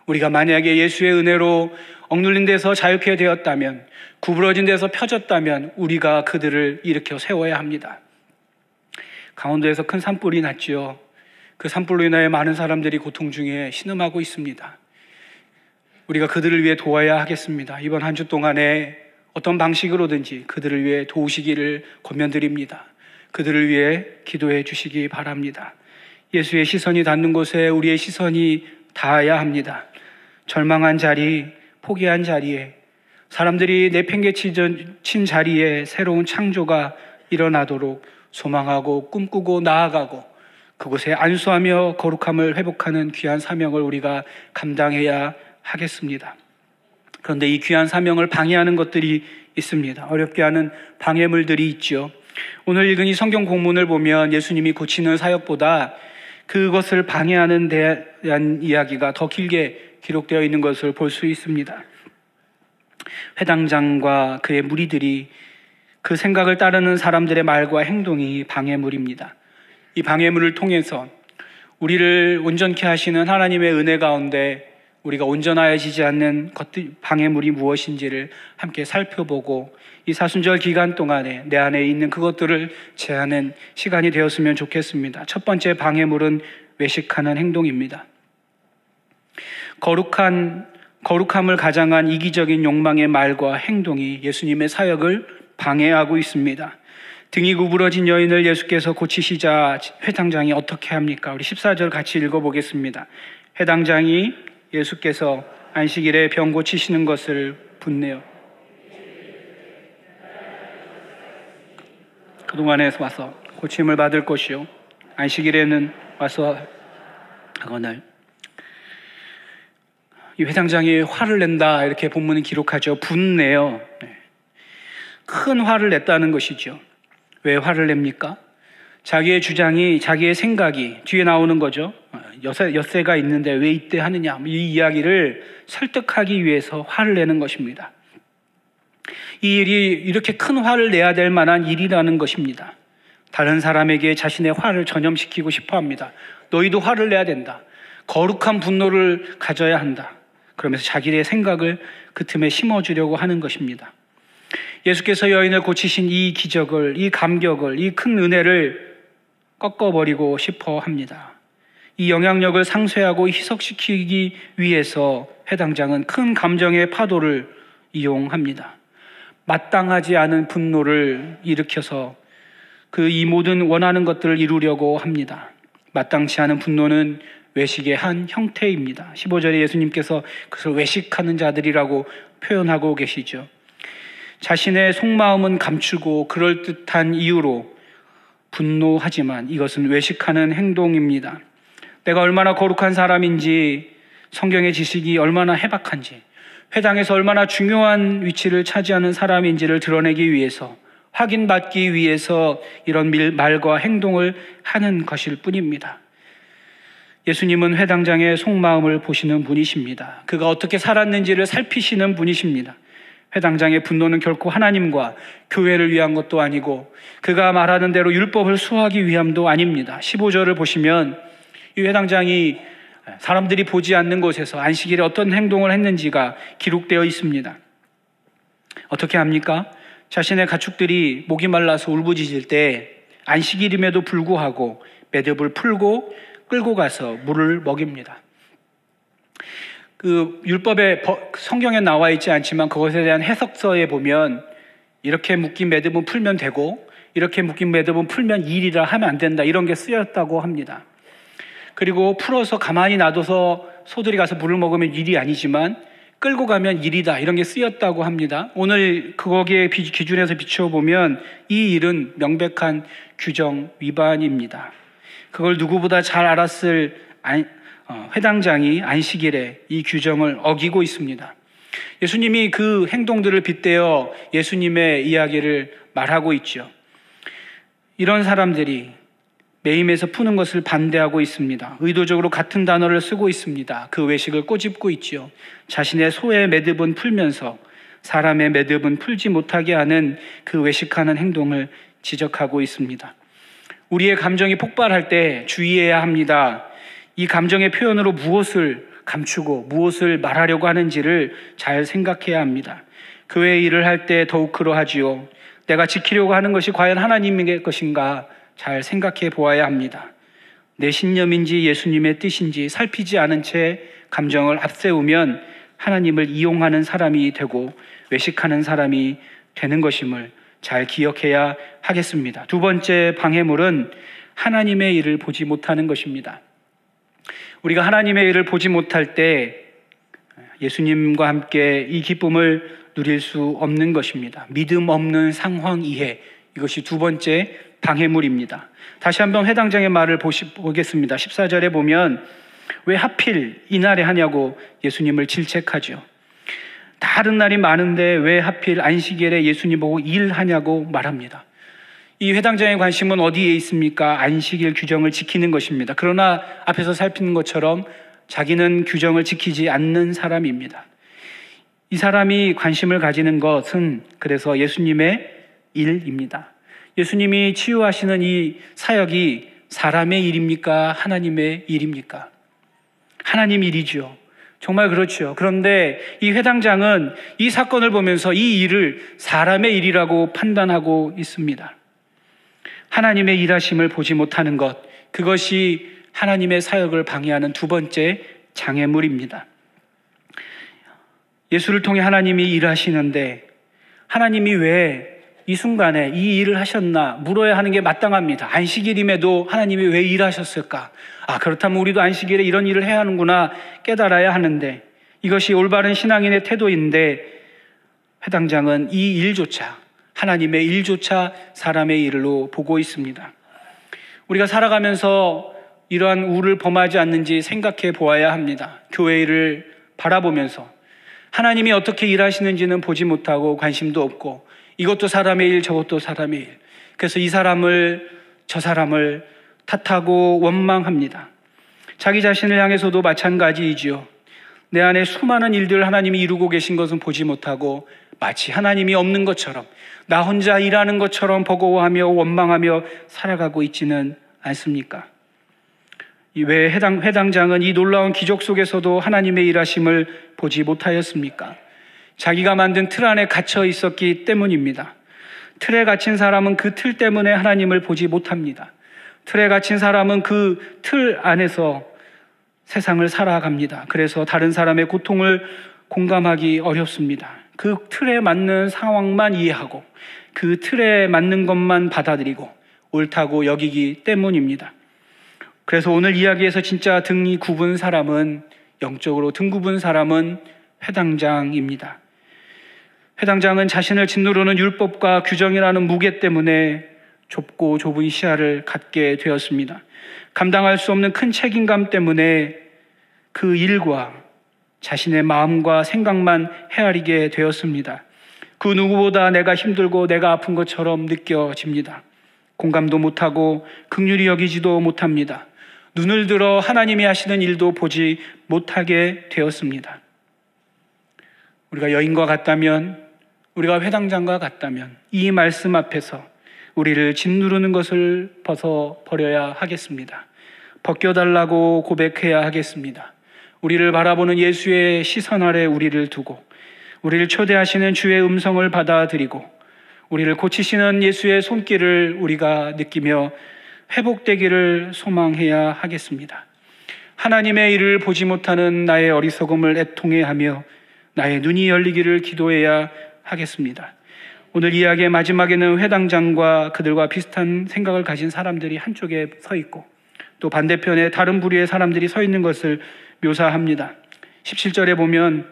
우리가 만약에 예수의 은혜로 억눌린 데서 자유케 되었다면, 구부러진 데서 펴졌다면 우리가 그들을 일으켜 세워야 합니다. 강원도에서 큰 산불이 났지요. 그 산불로 인하여 많은 사람들이 고통 중에 신음하고 있습니다. 우리가 그들을 위해 도와야 하겠습니다. 이번 한 주 동안에 어떤 방식으로든지 그들을 위해 도우시기를 권면드립니다. 그들을 위해 기도해 주시기 바랍니다. 예수의 시선이 닿는 곳에 우리의 시선이 닿아야 합니다. 절망한 자리, 포기한 자리에, 사람들이 내팽개친 자리에 새로운 창조가 일어나도록 소망하고 꿈꾸고 나아가고 그곳에 안수하며 거룩함을 회복하는 귀한 사명을 우리가 감당해야 하겠습니다. 그런데 이 귀한 사명을 방해하는 것들이 있습니다. 어렵게 하는 방해물들이 있죠. 오늘 읽은 이 성경 본문을 보면 예수님이 고치는 사역보다 그것을 방해하는 데 대한 이야기가 더 길게 기록되어 있는 것을 볼 수 있습니다. 회당장과 그의 무리들이 그 생각을 따르는 사람들의 말과 행동이 방해물입니다. 이 방해물을 통해서 우리를 온전케 하시는 하나님의 은혜 가운데 우리가 온전하여지지 않는 방해물이 무엇인지를 함께 살펴보고 이 사순절 기간 동안에 내 안에 있는 그것들을 제하는 시간이 되었으면 좋겠습니다. 첫 번째 방해물은 외식하는 행동입니다. 거룩함을 가장한 이기적인 욕망의 말과 행동이 예수님의 사역을 방해하고 있습니다. 등이 구부러진 여인을 예수께서 고치시자 회당장이 어떻게 합니까? 우리 14절 같이 읽어보겠습니다. 회당장이 예수께서 안식일에 병 고치시는 것을 분내어 그동안에 와서 고침을 받을 것이요 안식일에는 와서 하거늘. 이 회당장이 화를 낸다 이렇게 본문은 기록하죠. 분내어 큰 화를 냈다는 것이죠. 왜 화를 냅니까? 자기의 주장이, 자기의 생각이 뒤에 나오는 거죠. 엿새가 있는데 왜 이때 하느냐, 이 이야기를 설득하기 위해서 화를 내는 것입니다. 이 일이 이렇게 큰 화를 내야 될 만한 일이라는 것입니다. 다른 사람에게 자신의 화를 전염시키고 싶어 합니다. 너희도 화를 내야 된다. 거룩한 분노를 가져야 한다. 그러면서 자기의 생각을 그 틈에 심어주려고 하는 것입니다. 예수께서 여인을 고치신 이 기적을, 이 감격을, 이 큰 은혜를 꺾어버리고 싶어 합니다. 이 영향력을 상쇄하고 희석시키기 위해서 회당장은 큰 감정의 파도를 이용합니다. 마땅하지 않은 분노를 일으켜서 이 모든 원하는 것들을 이루려고 합니다. 마땅치 않은 분노는 외식의 한 형태입니다. 15절에 예수님께서 그것을 외식하는 자들이라고 표현하고 계시죠. 자신의 속마음은 감추고 그럴듯한 이유로 분노하지만 이것은 외식하는 행동입니다. 내가 얼마나 거룩한 사람인지, 성경의 지식이 얼마나 해박한지, 회당에서 얼마나 중요한 위치를 차지하는 사람인지를 드러내기 위해서, 확인받기 위해서 이런 말과 행동을 하는 것일 뿐입니다. 예수님은 회당장의 속마음을 보시는 분이십니다. 그가 어떻게 살았는지를 살피시는 분이십니다. 회당장의 분노는 결코 하나님과 교회를 위한 것도 아니고 그가 말하는 대로 율법을 수호하기 위함도 아닙니다. 15절을 보시면 이 회당장이 사람들이 보지 않는 곳에서 안식일에 어떤 행동을 했는지가 기록되어 있습니다. 어떻게 합니까? 자신의 가축들이 목이 말라서 울부짖을 때 안식일임에도 불구하고 매듭을 풀고 끌고 가서 물을 먹입니다. 율법에 성경에 나와 있지 않지만 그것에 대한 해석서에 보면 이렇게 묶인 매듭은 풀면 되고 이렇게 묶인 매듭은 풀면 일이라 하면 안 된다, 이런 게 쓰였다고 합니다. 그리고 풀어서 가만히 놔둬서 소들이 가서 물을 먹으면 일이 아니지만 끌고 가면 일이다, 이런 게 쓰였다고 합니다. 오늘 거기에 기준에서 비춰보면 이 일은 명백한 규정 위반입니다. 그걸 누구보다 잘 알았을 회당장이 안식일에 이 규정을 어기고 있습니다. 예수님이 그 행동들을 빗대어 예수님의 이야기를 말하고 있죠. 이런 사람들이 매임에서 푸는 것을 반대하고 있습니다. 의도적으로 같은 단어를 쓰고 있습니다. 그 외식을 꼬집고 있지요. 자신의 소의 매듭은 풀면서 사람의 매듭은 풀지 못하게 하는 그 외식하는 행동을 지적하고 있습니다. 우리의 감정이 폭발할 때 주의해야 합니다. 이 감정의 표현으로 무엇을 감추고 무엇을 말하려고 하는지를 잘 생각해야 합니다. 교회 일을 할 때 더욱 그러하지요. 내가 지키려고 하는 것이 과연 하나님의 것인가 잘 생각해 보아야 합니다. 내 신념인지 예수님의 뜻인지 살피지 않은 채 감정을 앞세우면 하나님을 이용하는 사람이 되고 외식하는 사람이 되는 것임을 잘 기억해야 하겠습니다. 두 번째 방해물은 하나님의 일을 보지 못하는 것입니다. 우리가 하나님의 일을 보지 못할 때 예수님과 함께 이 기쁨을 누릴 수 없는 것입니다. 믿음 없는 상황 이해, 이것이 두 번째 방해물입니다. 다시 한번 회당장의 말을 보겠습니다. 14절에 보면 왜 하필 이날에 하냐고 예수님을 질책하죠. 다른 날이 많은데 왜 하필 안식일에 예수님 보고 일하냐고 말합니다. 이 회당장의 관심은 어디에 있습니까? 안식일 규정을 지키는 것입니다. 그러나 앞에서 살피는 것처럼 자기는 규정을 지키지 않는 사람입니다. 이 사람이 관심을 가지는 것은 그래서 예수님의 일입니다. 예수님이 치유하시는 이 사역이 사람의 일입니까? 하나님의 일입니까? 하나님 일이죠. 정말 그렇죠. 그런데 이 회당장은 이 사건을 보면서 이 일을 사람의 일이라고 판단하고 있습니다. 하나님의 일하심을 보지 못하는 것, 그것이 하나님의 사역을 방해하는 두 번째 장애물입니다. 예수를 통해 하나님이 일하시는데 하나님이 왜 이 순간에 이 일을 하셨나 물어야 하는 게 마땅합니다. 안식일임에도 하나님이 왜 일하셨을까? 그렇다면 우리도 안식일에 이런 일을 해야 하는구나 깨달아야 하는데, 이것이 올바른 신앙인의 태도인데 회당장은 이 일조차, 하나님의 일조차 사람의 일로 보고 있습니다. 우리가 살아가면서 이러한 우를 범하지 않는지 생각해 보아야 합니다. 교회 일을 바라보면서 하나님이 어떻게 일하시는지는 보지 못하고 관심도 없고, 이것도 사람의 일, 저것도 사람의 일. 그래서 이 사람을, 저 사람을 탓하고 원망합니다. 자기 자신을 향해서도 마찬가지이지요. 내 안에 수많은 일들을 하나님이 이루고 계신 것은 보지 못하고 마치 하나님이 없는 것처럼, 나 혼자 일하는 것처럼 버거워하며 원망하며 살아가고 있지는 않습니까? 왜 회당장은 이 놀라운 기적 속에서도 하나님의 일하심을 보지 못하였습니까? 자기가 만든 틀 안에 갇혀 있었기 때문입니다. 틀에 갇힌 사람은 그 틀 때문에 하나님을 보지 못합니다. 틀에 갇힌 사람은 그 틀 안에서 세상을 살아갑니다. 그래서 다른 사람의 고통을 공감하기 어렵습니다. 그 틀에 맞는 상황만 이해하고 그 틀에 맞는 것만 받아들이고 옳다고 여기기 때문입니다. 그래서 오늘 이야기에서 진짜 등이 굽은 사람은, 영적으로 등 굽은 사람은 회당장입니다. 회당장은 자신을 짓누르는 율법과 규정이라는 무게 때문에 좁고 좁은 시야를 갖게 되었습니다. 감당할 수 없는 큰 책임감 때문에 그 일과 자신의 마음과 생각만 헤아리게 되었습니다. 그 누구보다 내가 힘들고 내가 아픈 것처럼 느껴집니다. 공감도 못하고 긍휼히 여기지도 못합니다. 눈을 들어 하나님이 하시는 일도 보지 못하게 되었습니다. 우리가 여인과 같다면, 우리가 회당장과 같다면 이 말씀 앞에서 우리를 짓누르는 것을 벗어버려야 하겠습니다. 벗겨달라고 고백해야 하겠습니다. 우리를 바라보는 예수의 시선 아래 우리를 두고, 우리를 초대하시는 주의 음성을 받아들이고, 우리를 고치시는 예수의 손길을 우리가 느끼며 회복되기를 소망해야 하겠습니다. 하나님의 일을 보지 못하는 나의 어리석음을 애통해하며 나의 눈이 열리기를 기도해야 하겠습니다. 오늘 이야기의 마지막에는 회당장과 그들과 비슷한 생각을 가진 사람들이 한쪽에 서 있고 또 반대편에 다른 부류의 사람들이 서 있는 것을 묘사합니다. 17절에 보면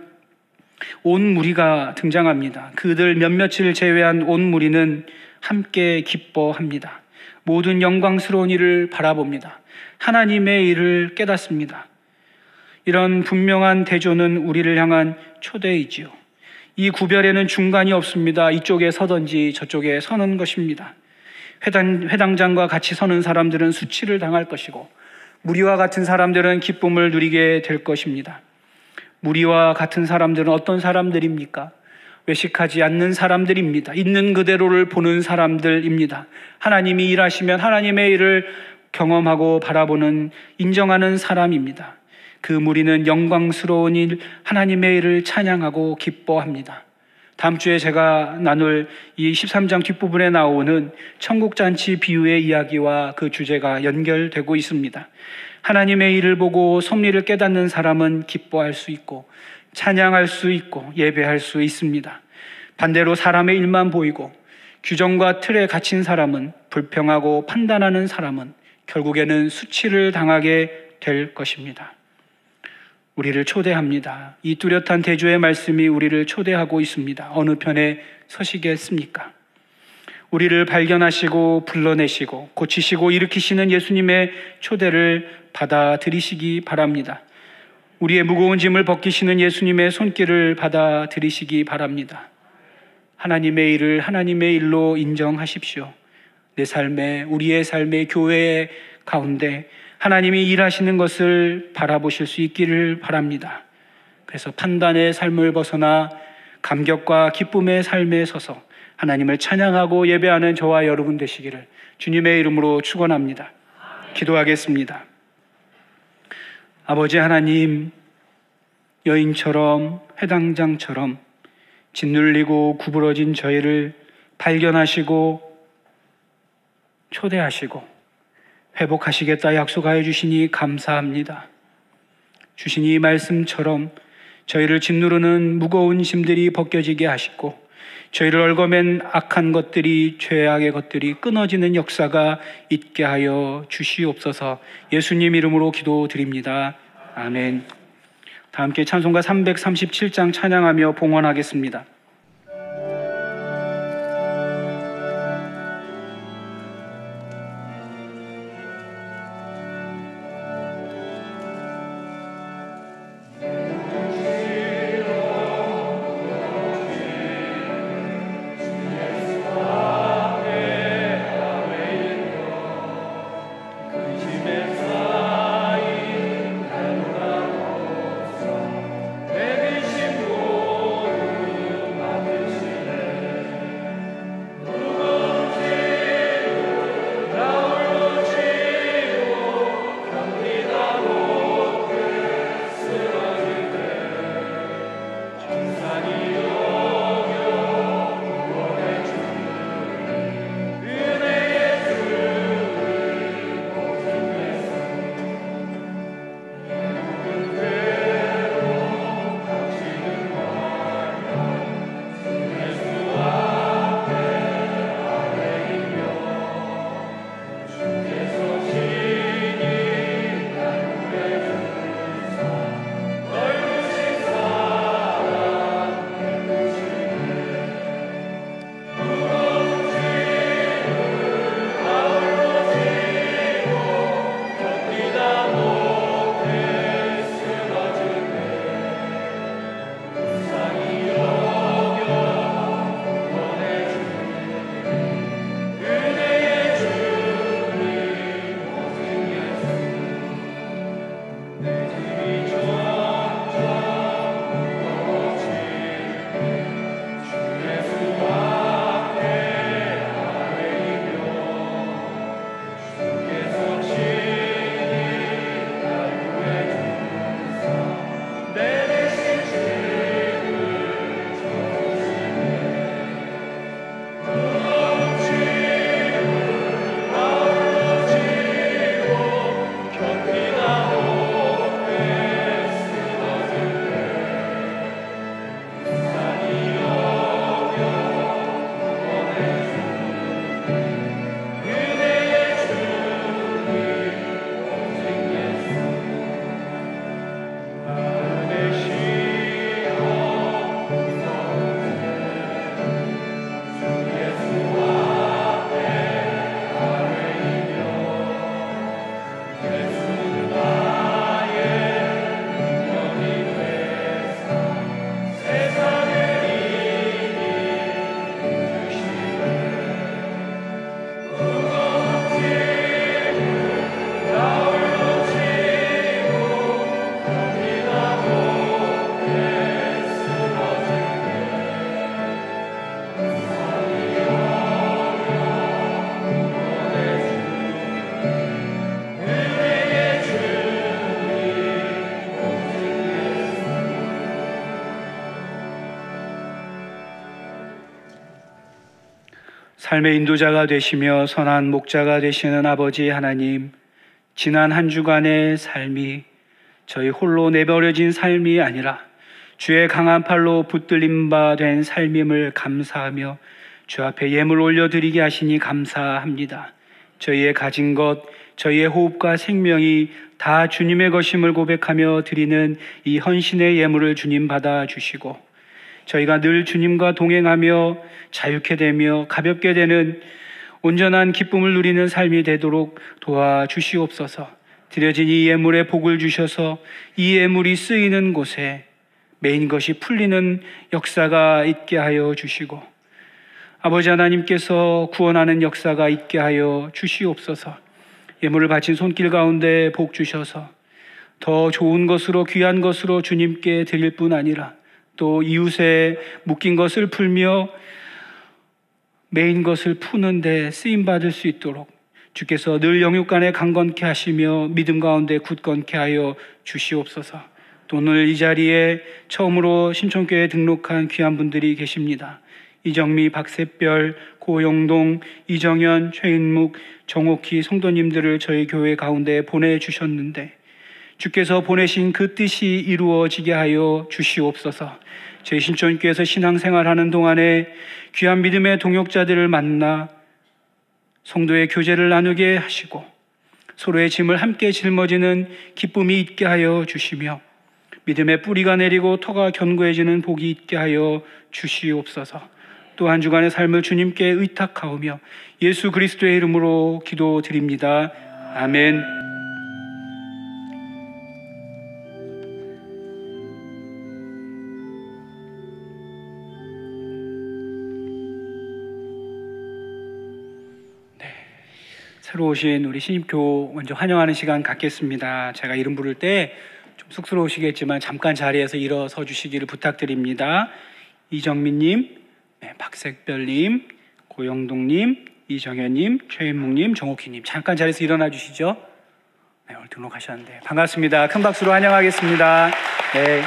온 무리가 등장합니다. 그들 몇몇을 제외한 온 무리는 함께 기뻐합니다. 모든 영광스러운 일을 바라봅니다. 하나님의 일을 깨닫습니다. 이런 분명한 대조는 우리를 향한 초대이지요. 이 구별에는 중간이 없습니다. 이쪽에 서든지 저쪽에 서는 것입니다. 회당장과 같이 서는 사람들은 수치를 당할 것이고, 무리와 같은 사람들은 기쁨을 누리게 될 것입니다. 무리와 같은 사람들은 어떤 사람들입니까? 외식하지 않는 사람들입니다. 있는 그대로를 보는 사람들입니다. 하나님이 일하시면 하나님의 일을 경험하고 바라보는, 인정하는 사람입니다. 그 무리는 영광스러운 일, 하나님의 일을 찬양하고 기뻐합니다. 다음 주에 제가 나눌 이 13장 뒷부분에 나오는 천국잔치 비유의 이야기와 그 주제가 연결되고 있습니다. 하나님의 일을 보고 섭리를 깨닫는 사람은 기뻐할 수 있고, 찬양할 수 있고, 예배할 수 있습니다. 반대로 사람의 일만 보이고 규정과 틀에 갇힌 사람은, 불평하고 판단하는 사람은 결국에는 수치를 당하게 될 것입니다. 우리를 초대합니다. 이 뚜렷한 대조의 말씀이 우리를 초대하고 있습니다. 어느 편에 서시겠습니까? 우리를 발견하시고 불러내시고 고치시고 일으키시는 예수님의 초대를 받아들이시기 바랍니다. 우리의 무거운 짐을 벗기시는 예수님의 손길을 받아들이시기 바랍니다. 하나님의 일을 하나님의 일로 인정하십시오. 내 삶에, 우리의 삶의 교회 가운데 하나님이 일하시는 것을 바라보실 수 있기를 바랍니다. 그래서 판단의 삶을 벗어나 감격과 기쁨의 삶에 서서 하나님을 찬양하고 예배하는 저와 여러분 되시기를 주님의 이름으로 축원합니다. 기도하겠습니다. 아버지 하나님, 여인처럼 회당장처럼 짓눌리고 구부러진 저희를 발견하시고 초대하시고 회복하시겠다 약속하여 주시니 감사합니다. 주신 이 말씀처럼 저희를 짓누르는 무거운 짐들이 벗겨지게 하시고, 저희를 얽어맨 악한 것들이, 죄악의 것들이 끊어지는 역사가 있게 하여 주시옵소서. 예수님 이름으로 기도드립니다. 아멘. 다 함께 찬송가 337장 찬양하며 봉헌하겠습니다. 삶의 인도자가 되시며 선한 목자가 되시는 아버지 하나님, 지난 한 주간의 삶이 저희 홀로 내버려진 삶이 아니라 주의 강한 팔로 붙들림 바 된 삶임을 감사하며 주 앞에 예물 올려드리게 하시니 감사합니다. 저희의 가진 것, 저희의 호흡과 생명이 다 주님의 것임을 고백하며 드리는 이 헌신의 예물을 주님 받아주시고, 저희가 늘 주님과 동행하며 자유케 되며 가볍게 되는 온전한 기쁨을 누리는 삶이 되도록 도와주시옵소서. 드려진 이 예물에 복을 주셔서 이 예물이 쓰이는 곳에 메인 것이 풀리는 역사가 있게 하여 주시고, 아버지 하나님께서 구원하는 역사가 있게 하여 주시옵소서. 예물을 바친 손길 가운데 복 주셔서 더 좋은 것으로, 귀한 것으로 주님께 드릴 뿐 아니라 또 이웃에 묶인 것을 풀며 메인 것을 푸는 데 쓰임받을 수 있도록 주께서 늘 영육간에 강건케 하시며 믿음 가운데 굳건케 하여 주시옵소서. 또 오늘 이 자리에 처음으로 신촌교회에 등록한 귀한 분들이 계십니다. 이정미, 박세별, 고영동, 이정현, 최인묵, 정옥희 성도님들을 저희 교회 가운데 보내주셨는데 주께서 보내신 그 뜻이 이루어지게 하여 주시옵소서. 저희 신촌교회에서 신앙생활하는 동안에 귀한 믿음의 동역자들을 만나 성도의 교제를 나누게 하시고 서로의 짐을 함께 짊어지는 기쁨이 있게 하여 주시며 믿음의 뿌리가 내리고 터가 견고해지는 복이 있게 하여 주시옵소서. 또 한 주간의 삶을 주님께 의탁하오며 예수 그리스도의 이름으로 기도드립니다. 아멘. 새로 오신 우리 신입교 먼저 환영하는 시간 갖겠습니다. 제가 이름 부를 때 좀 쑥스러우시겠지만 잠깐 자리에서 일어서 주시기를 부탁드립니다. 이정민님, 박색별님, 고영동님, 이정현님, 최인묵님, 정옥희님, 잠깐 자리에서 일어나 주시죠. 네, 오늘 등록하셨는데 반갑습니다. 큰 박수로 환영하겠습니다. 네,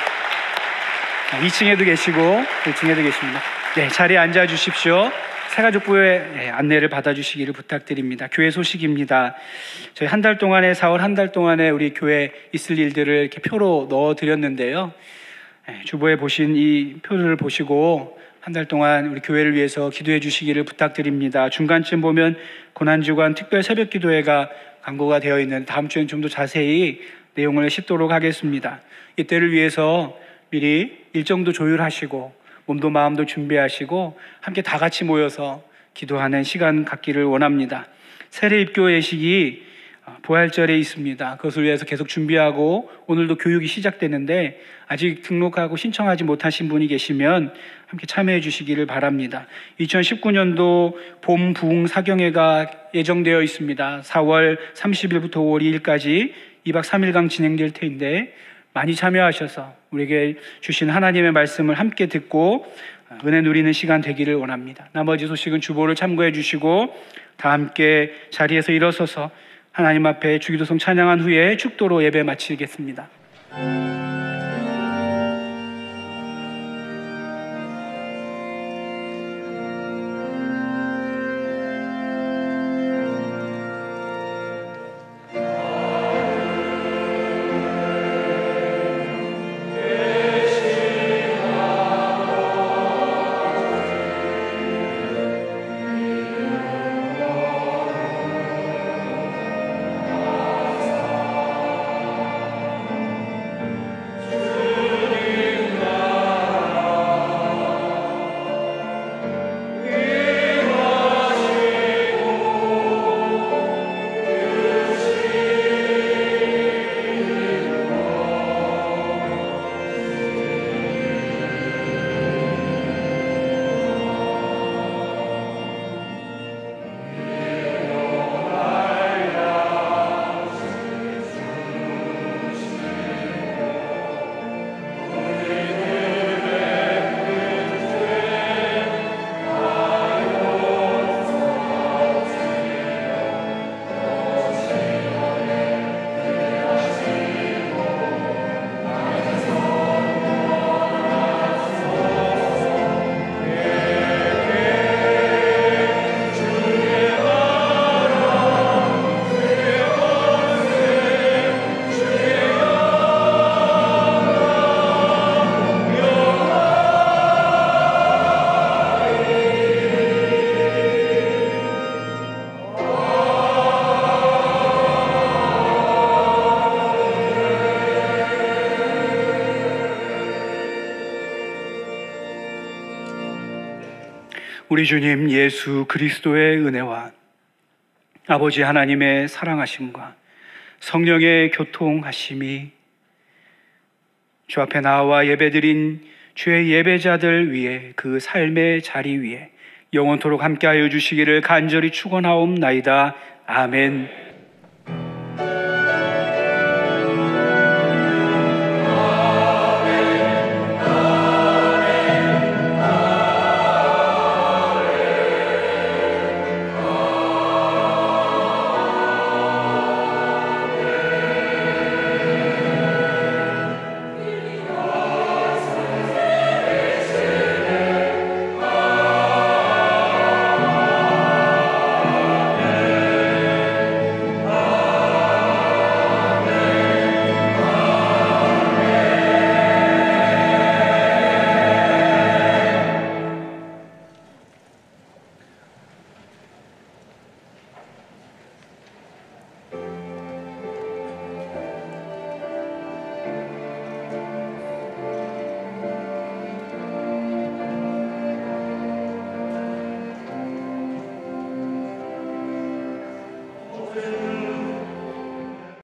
2층에도 계시고 1층에도 계십니다. 네, 자리에 앉아 주십시오. 새가족부의 안내를 받아주시기를 부탁드립니다. 교회 소식입니다. 저희 한 달 동안에 4월 한 달 동안에 우리 교회 있을 일들을 이렇게 표로 넣어드렸는데요. 주보에 보신 이 표를 보시고 한 달 동안 우리 교회를 위해서 기도해 주시기를 부탁드립니다. 중간쯤 보면 고난주간 특별 새벽 기도회가 광고가 되어 있는 다음 주엔 좀 더 자세히 내용을 싣도록 하겠습니다. 이때를 위해서 미리 일정도 조율하시고 몸도 마음도 준비하시고 함께 다 같이 모여서 기도하는 시간 갖기를 원합니다. 세례 입교 예식이 부활절에 있습니다. 그것을 위해서 계속 준비하고 오늘도 교육이 시작되는데 아직 등록하고 신청하지 못하신 분이 계시면 함께 참여해 주시기를 바랍니다. 2019년도 봄 부흥 사경회가 예정되어 있습니다. 4월 30일부터 5월 2일까지 2박 3일간 진행될 텐데 많이 참여하셔서 우리에게 주신 하나님의 말씀을 함께 듣고 은혜 누리는 시간 되기를 원합니다. 나머지 소식은 주보를 참고해 주시고 다 함께 자리에서 일어서서 하나님 앞에 주기도송 찬양한 후에 축도로 예배 마치겠습니다. 우리 주님 예수 그리스도의 은혜와 아버지 하나님의 사랑하심과 성령의 교통하심이 주 앞에 나와 예배드린 주의 예배자들 위에 그 삶의 자리 위에 영원토록 함께하여 주시기를 간절히 축원하옵나이다. 아멘.